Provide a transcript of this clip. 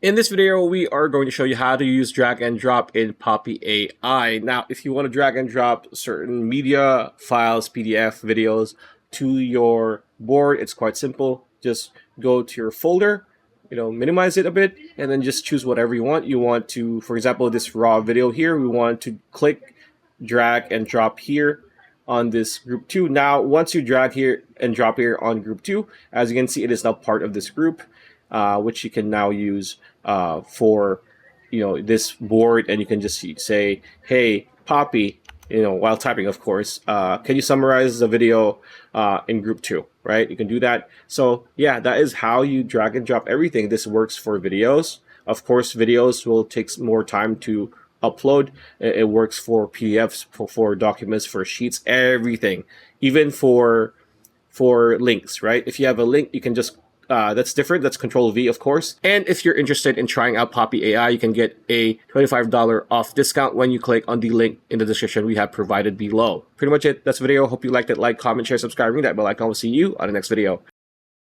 In this video, we are going to show you how to use drag and drop in Poppy AI. Now, if you want to drag and drop certain media, files, PDF, videos to your board, it's quite simple. Just go to your folder, minimize it a bit, and then just choose whatever you want. You want to, for example, this raw video here, we want to click, drag, and drop here on this group 2. Now, once you drag here and drop here on group 2, as you can see, it is now part of this group. Which you can now use for this board, and you can just say, hey Poppy, while typing, of course, can you summarize the video in group 2, right? You can do that. So yeah, that is how you drag and drop everything. This works for videos. Of course, videos will take more time to upload. It works for PDFs, for documents, for sheets, everything, even for links, right? If you have a link, you can just that's different. That's Control V, of course. And if you're interested in trying out Poppy AI, you can get a $25 off discount when you click on the link in the description we have provided below. Pretty much it. That's the video. Hope you liked it. Like, comment, share, subscribe, ring that bell icon. We'll see you on the next video.